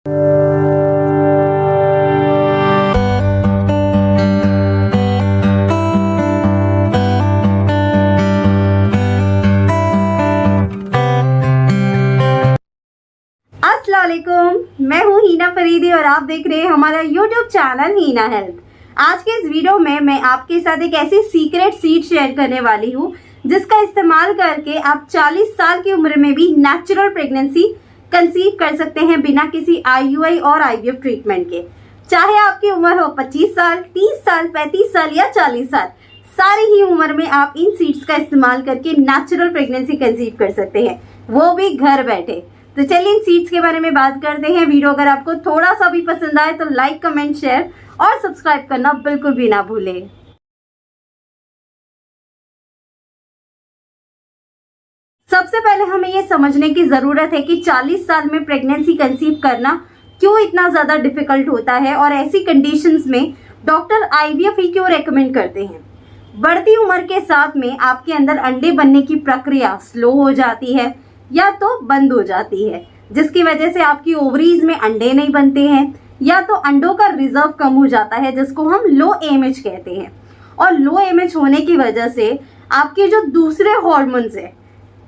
अस्सलामुअलैकुम, मैं हूँ हीना फरीदी और आप देख रहे हैं हमारा यूट्यूब चैनल हीना हेल्थ। आज के इस वीडियो में मैं आपके साथ एक ऐसी सीक्रेट सीड शेयर करने वाली हूँ जिसका इस्तेमाल करके आप 40 साल की उम्र में भी नेचुरल प्रेगनेंसी कंसीव कर सकते हैं बिना किसी IUI और IVF ट्रीटमेंट के। चाहे आपकी उम्र हो 25 साल, 30 साल, 35 साल या 40 साल, सारी ही उम्र में आप इन सीड्स का इस्तेमाल करके नेचुरल प्रेगनेंसी कंसीव कर सकते हैं, वो भी घर बैठे। तो चलिए इन सीड्स के बारे में बात करते हैं। वीडियो अगर आपको थोड़ा सा भी पसंद आए तो लाइक, कमेंट, शेयर और सब्सक्राइब करना बिल्कुल भी ना भूलें। सबसे पहले हमें ये समझने की जरूरत है कि 40 साल में प्रेगनेंसी कंसीव करना क्यों इतना ज्यादा डिफिकल्ट होता है और ऐसी कंडीशंस में डॉक्टर IVF ही क्यों रेकमेंड करते हैं। बढ़ती उम्र के साथ में आपके अंदर अंडे बनने की प्रक्रिया स्लो हो जाती है या तो बंद हो जाती है, जिसकी वजह से आपकी ओवरीज में अंडे नहीं बनते हैं, या तो अंडों का रिजर्व कम हो जाता है जिसको हम लो AMH कहते हैं। और लो AMH होने की वजह से आपके जो दूसरे हॉर्मोन्स है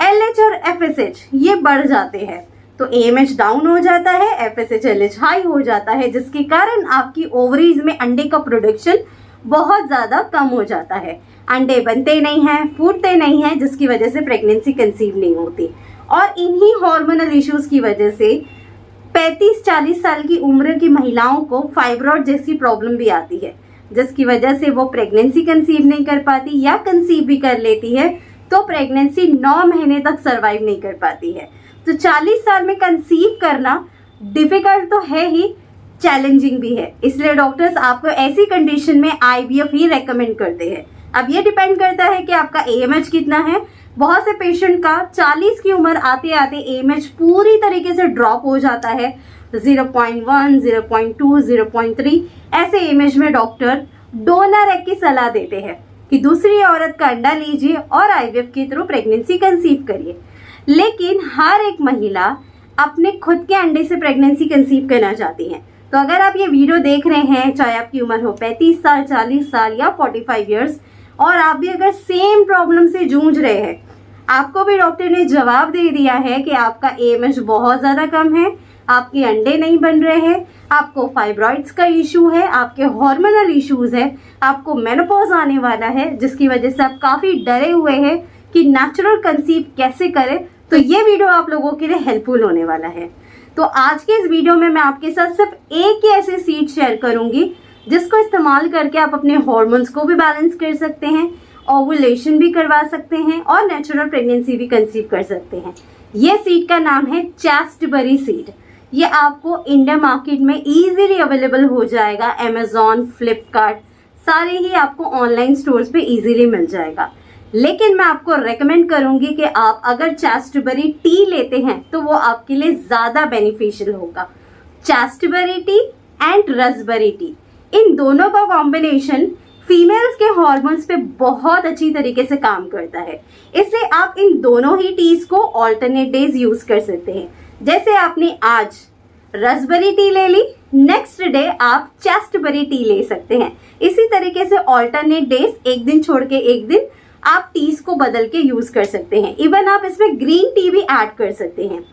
LH और FSH ये बढ़ जाते हैं, तो AMH डाउन हो जाता है, FSH LH हाई हो जाता है, जिसके कारण आपकी ओवरीज में अंडे का प्रोडक्शन बहुत ज्यादा कम हो जाता है। अंडे बनते नहीं हैं, फूटते नहीं हैं, जिसकी वजह से प्रेगनेंसी कंसीव नहीं होती। और इन्हीं हार्मोनल इश्यूज की वजह से 35-40 साल की उम्र की महिलाओं को फाइब्रॉइड जैसी प्रॉब्लम भी आती है, जिसकी वजह से वो प्रेगनेंसी कंसीव नहीं कर पाती, या कंसीव भी कर लेती है तो प्रेगनेंसी 9 महीने तक सरवाइव नहीं कर पाती है। तो 40 साल में कंसीव करना डिफिकल्ट तो है ही, चैलेंजिंग भी है, इसलिए डॉक्टर्स आपको ऐसी कंडीशन में IVF ही रेकमेंड करते हैं। अब ये डिपेंड करता है कि आपका AMH कितना है। बहुत से पेशेंट का 40 की उम्र आते आते AMH पूरी तरीके से ड्रॉप हो जाता है, 0.1, 0.2, 0.3 ऐसे AMH में डॉक्टर डोनर एग की सलाह देते हैं कि दूसरी औरत का अंडा लीजिए और IVF के थ्रू प्रेगनेंसी कंसीव करिए। लेकिन हर एक महिला अपने खुद के अंडे से प्रेगनेंसी कंसीव करना चाहती है। तो अगर आप ये वीडियो देख रहे हैं, चाहे आपकी उम्र हो 35 साल, 40 साल या 45 ईयर्स, और आप भी अगर सेम प्रॉब्लम से जूझ रहे हैं, आपको भी डॉक्टर ने जवाब दे दिया है कि आपका AMH बहुत ज़्यादा कम है, आपके अंडे नहीं बन रहे हैं, आपको फाइब्रॉइड्स का इशू है, आपके हार्मोनल इश्यूज है, आपको मेनोपॉज आने वाला है, जिसकी वजह से आप काफ़ी डरे हुए हैं कि नेचुरल कंसीव कैसे करें, तो ये वीडियो आप लोगों के लिए हेल्पफुल होने वाला है। तो आज के इस वीडियो में मैं आपके साथ सिर्फ एक ही ऐसे सीड शेयर करूंगी जिसको इस्तेमाल करके आप अपने हॉर्मोन्स को भी बैलेंस कर सकते हैं, ओवुलेशन भी करवा सकते हैं और नेचुरल प्रेगनेंसी भी कंसीव कर सकते हैं। ये सीड का नाम है चास्टबेरी सीड। ये आपको इंडिया मार्केट में इजीली अवेलेबल हो जाएगा, अमेजॉन, फ्लिपकार्ट, सारे ही आपको ऑनलाइन स्टोर्स पे इजीली मिल जाएगा। लेकिन मैं आपको रेकमेंड करूंगी कि आप अगर चास्टबेरी टी लेते हैं तो वो आपके लिए ज्यादा बेनिफिशियल होगा। चास्टबेरी टी एंड रसबेरी टी, इन दोनों का कॉम्बिनेशन फीमेल्स के हॉर्मोन्स पे बहुत अच्छी तरीके से काम करता है, इसलिए आप इन दोनों ही टीज को ऑल्टरनेट डेज यूज कर सकते हैं। जैसे आपने आज रसबेरी टी ले ली, नेक्स्ट डे आप चास्टबेरी टी ले सकते हैं। इसी तरीके से ऑल्टरनेट डेज, एक दिन छोड़ के एक दिन आप टीज को बदल के यूज कर सकते हैं। इवन आप इसमें ग्रीन टी भी ऐड कर सकते हैं।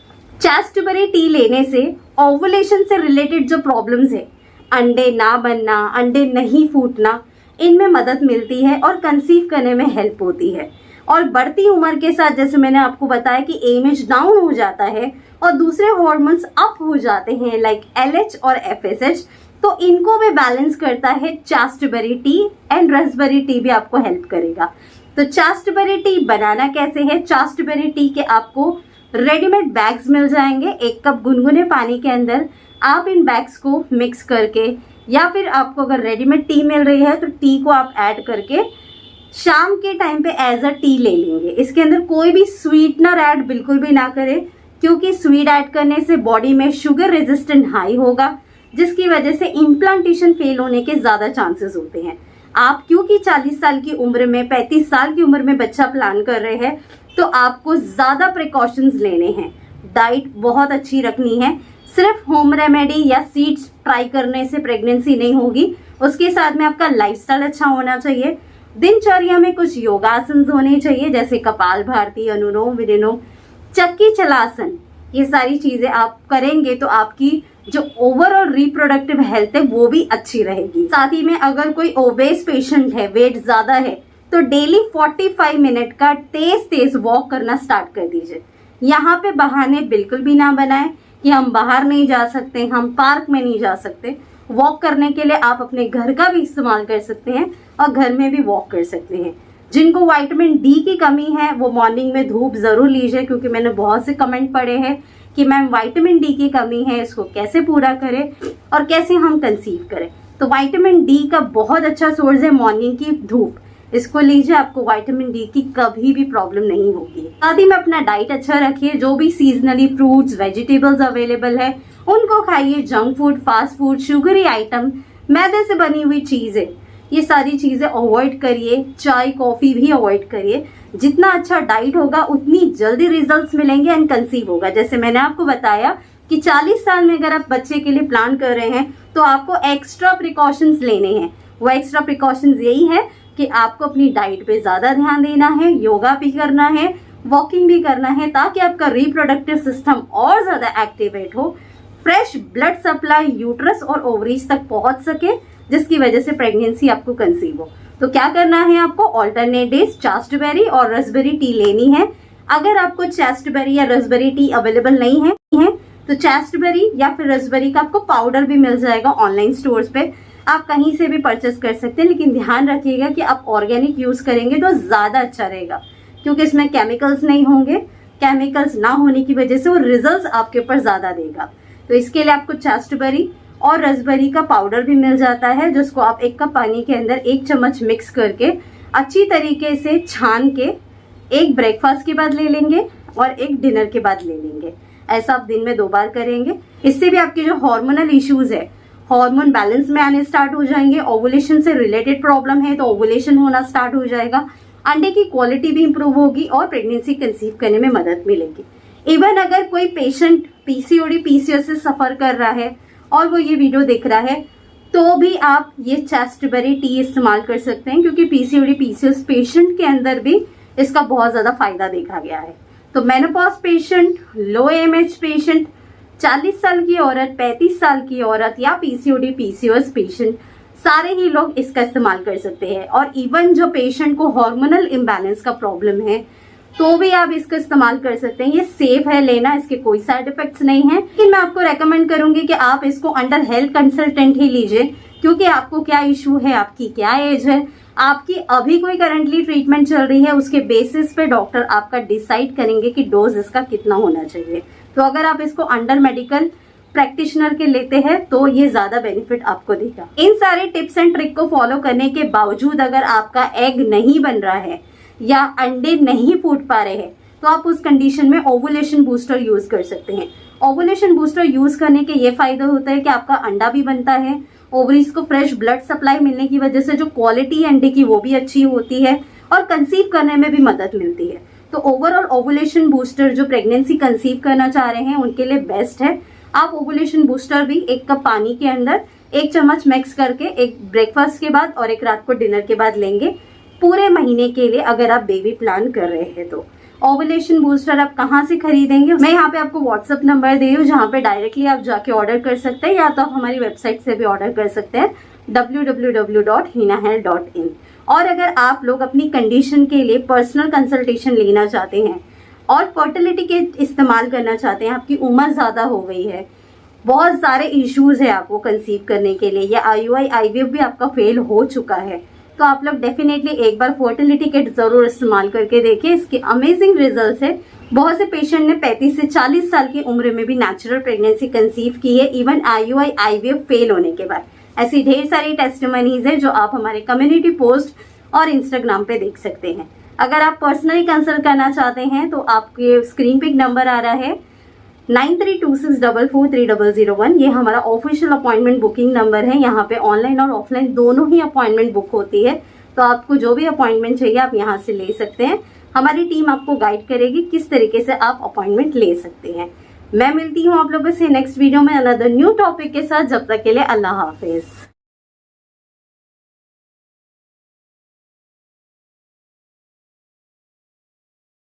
चास्टबेरी टी लेने से ओवुलेशन से रिलेटेड जो प्रॉब्लम्स है, अंडे ना बनना, अंडे नहीं फूटना, इनमें मदद मिलती है और कंसीव करने में हेल्प होती है। और बढ़ती उम्र के साथ, जैसे मैंने आपको बताया कि AMH डाउन हो जाता है और दूसरे हॉर्मोन्स अप हो जाते हैं लाइक LH और FSH, तो इनको भी बैलेंस करता है चास्टबेरी टी, एंड रसबेरी टी भी आपको हेल्प करेगा। तो चास्टबेरी टी बनाना कैसे है? चास्टबेरी टी के आपको रेडीमेड बैग्स मिल जाएंगे। 1 कप गुनगुने पानी के अंदर आप इन बैग्स को मिक्स करके, या फिर आपको अगर रेडीमेड टी मिल रही है तो टी को आप ऐड करके शाम के टाइम पे एज अ टी ले लेंगे। इसके अंदर कोई भी स्वीटनर ऐड बिल्कुल भी ना करें, क्योंकि स्वीट ऐड करने से बॉडी में शुगर रेजिस्टेंट हाई होगा, जिसकी वजह से इम्प्लांटेशन फेल होने के ज़्यादा चांसेस होते हैं। आप क्योंकि 40 साल की उम्र में, 35 साल की उम्र में बच्चा प्लान कर रहे हैं, तो आपको ज़्यादा प्रिकॉशंस लेने हैं। डाइट बहुत अच्छी रखनी है, सिर्फ होम रेमेडी या सीड्स ट्राई करने से प्रेगनेंसी नहीं होगी, उसके साथ में आपका लाइफस्टाइल अच्छा होना चाहिए। दिनचर्या में कुछ योगासन होने चाहिए, जैसे कपाल भाती, अनुलोम विलोम, चक्की चलासन। ये सारी चीजें आप करेंगे तो आपकी जो ओवरऑल रिप्रोडक्टिव हेल्थ है वो भी अच्छी रहेगी। साथ ही में अगर कोई ओबेस पेशेंट है, वेट ज्यादा है, तो डेली 45 मिनट का तेज तेज वॉक करना स्टार्ट कर दीजिए। यहाँ पे बहाने बिल्कुल भी ना बनाएं कि हम बाहर नहीं जा सकते, हम पार्क में नहीं जा सकते। वॉक करने के लिए आप अपने घर का भी इस्तेमाल कर सकते हैं और घर में भी वॉक कर सकते हैं। जिनको विटामिन डी की कमी है वो मॉर्निंग में धूप जरूर लीजिए, क्योंकि मैंने बहुत से कमेंट पढ़े हैं कि मैम विटामिन डी की कमी है, इसको कैसे पूरा करें और कैसे हम कंसीव करें। तो विटामिन डी का बहुत अच्छा सोर्स है मॉर्निंग की धूप, इसको लीजिए, आपको विटामिन डी की कभी भी प्रॉब्लम नहीं होगी। साथ ही में अपना डाइट अच्छा रखिए, जो भी सीजनली फ्रूट्स वेजिटेबल्स अवेलेबल है उनको खाइए। Junk food, fast food, sugary item, मैदे से बनी हुई चीजें, ये सारी चीजें अवॉइड करिए। चाय कॉफी भी अवॉइड करिए। जितना अच्छा डाइट होगा उतनी जल्दी रिजल्ट्स मिलेंगे एंड कंसीव होगा। जैसे मैंने आपको बताया कि 40 साल में अगर आप बच्चे के लिए प्लान कर रहे हैं तो आपको एक्स्ट्रा प्रिकॉशंस लेने हैं। वो एक्स्ट्रा प्रिकॉशंस यही है कि आपको अपनी डाइट पे ज्यादा ध्यान देना है, योगा भी करना है, वॉकिंग भी करना है, ताकि आपका रिप्रोडक्टिव सिस्टम और ज्यादा एक्टिवेट हो, फ्रेश ब्लड सप्लाई यूट्रस और ओवरीज तक पहुंच सके, जिसकी वजह से प्रेगनेंसी आपको कंसीव हो। तो क्या करना है, आपको ऑल्टरनेट डेज चास्टबेरी और रसबेरी टी लेनी है। अगर आपको चास्टबेरी या रसबेरी टी अवेलेबल नहीं है तो चास्टबेरी या फिर रसबेरी का आपको पाउडर भी मिल जाएगा ऑनलाइन स्टोर्स पे, आप कहीं से भी परचेस कर सकते हैं। लेकिन ध्यान रखिएगा कि आप ऑर्गेनिक यूज करेंगे तो ज्यादा अच्छा रहेगा, क्योंकि इसमें केमिकल्स नहीं होंगे। केमिकल्स ना होने की वजह से वो रिजल्ट्स आपके ऊपर ज्यादा देगा। तो इसके लिए आपको चास्टबेरी और रसबेरी का पाउडर भी मिल जाता है, जिसको आप 1 कप पानी के अंदर 1 चम्मच मिक्स करके अच्छी तरीके से छान के एक ब्रेकफास्ट के बाद ले लेंगे और एक डिनर के बाद ले लेंगे। ऐसा आप दिन में 2 बार करेंगे। इससे भी आपके जो हार्मोनल इश्यूज है, हार्मोन बैलेंस में आने स्टार्ट हो जाएंगे। ओवुलेशन से रिलेटेड प्रॉब्लम है तो ओवुलेशन होना स्टार्ट हो जाएगा। अंडे की क्वालिटी भी इंप्रूव होगी और प्रेगनेंसी कंसीव करने में मदद मिलेगी। इवन अगर कोई पेशेंट पीसीओडी पीसीओएस से सफर कर रहा है और वो ये वीडियो देख रहा है, तो भी आप ये चास्टबेरी टी इस्तेमाल कर सकते हैं, क्योंकि पीसीओडी पीसीओएस पेशेंट के अंदर भी इसका बहुत ज्यादा फायदा देखा गया है। तो मेनोपॉज पेशेंट, लो एमएच पेशेंट, 40 साल की औरत, 35 साल की औरत या पीसीओडी पीसीओएस पेशेंट, सारे ही लोग इसका इस्तेमाल कर सकते हैं। और इवन जो पेशेंट को हार्मोनल इम्बैलेंस का प्रॉब्लम है तो भी आप इसका इस्तेमाल कर सकते हैं। ये सेफ है लेना, इसके कोई साइड इफेक्ट्स नहीं है। लेकिन मैं आपको रेकमेंड करूंगी कि आप इसको अंडर हेल्थ कंसल्टेंट ही लीजिए, क्योंकि आपको क्या इशू है, आपकी क्या एज है, आपकी अभी कोई करंटली ट्रीटमेंट चल रही है, उसके बेसिस पे डॉक्टर आपका डिसाइड करेंगे कि डोज इसका कितना होना चाहिए। तो अगर आप इसको अंडर मेडिकल प्रैक्टिशनर के लेते हैं तो ये ज्यादा बेनिफिट आपको देगा। इन सारे टिप्स एंड ट्रिक को फॉलो करने के बावजूद अगर आपका एग नहीं बन रहा है या अंडे नहीं फूट पा रहे हैं, तो आप उस कंडीशन में ओवुलेशन बूस्टर यूज कर सकते हैं। ओवुलेशन बूस्टर यूज करने के ये फायदा होता है कि आपका अंडा भी बनता है, ओवरीज को फ्रेश ब्लड सप्लाई मिलने की वजह से जो क्वालिटी अंडे की वो भी अच्छी होती है और कंसीव करने में भी मदद मिलती है। तो ओवरऑल ओवुलेशन बूस्टर जो प्रेगनेंसी कंसीव करना चाह रहे हैं उनके लिए बेस्ट है। आप ओवुलेशन बूस्टर भी 1 कप पानी के अंदर 1 चम्मच मिक्स करके एक ब्रेकफास्ट के बाद और एक रात को डिनर के बाद लेंगे, पूरे महीने के लिए अगर आप बेबी प्लान कर रहे हैं तो। ओवुलेशन बूस्टर आप कहाँ से खरीदेंगे, मैं यहाँ पे आपको व्हाट्सएप नंबर दे रही हूँ, जहाँ पे डायरेक्टली आप जाके ऑर्डर कर सकते हैं, या तो आप हमारी वेबसाइट से भी ऑर्डर कर सकते हैं www.hinahealth.in। और अगर आप लोग अपनी कंडीशन के लिए पर्सनल कंसल्टेशन लेना चाहते हैं और फर्टिलिटी के इस्तेमाल करना चाहते हैं, आपकी उम्र ज्यादा हो गई है, बहुत सारे इश्यूज है आपको कंसीव करने के लिए, या IUI IVF भी आपका फेल हो चुका है, तो आप लोग डेफिनेटली एक बार फर्टिलिटी किट जरूर इस्तेमाल करके देखें। इसके अमेजिंग रिजल्ट्स है। बहुत से पेशेंट ने 35 से 40 साल की उम्र में भी नेचुरल प्रेगनेंसी कंसीव की है, इवन IUI IVF फेल होने के बाद। ऐसी ढेर सारी टेस्टिमनीज है जो आप हमारे कम्युनिटी पोस्ट और इंस्टाग्राम पे देख सकते हैं। अगर आप पर्सनली कंसल्ट करना चाहते हैं तो आपके स्क्रीन पे एक नंबर आ रहा है 9326443001, ये हमारा ऑफिशियल अपॉइंटमेंट बुकिंग नंबर है। यहाँ पे ऑनलाइन और ऑफलाइन दोनों ही अपॉइंटमेंट बुक होती है, तो आपको जो भी अपॉइंटमेंट चाहिए आप यहाँ से ले सकते हैं। हमारी टीम आपको गाइड करेगी किस तरीके से आप अपॉइंटमेंट ले सकते हैं। मैं मिलती हूँ आप लोगों से नेक्स्ट वीडियो में अनदर न्यू टॉपिक के साथ। जब तक के लिए अल्लाह हाफिज।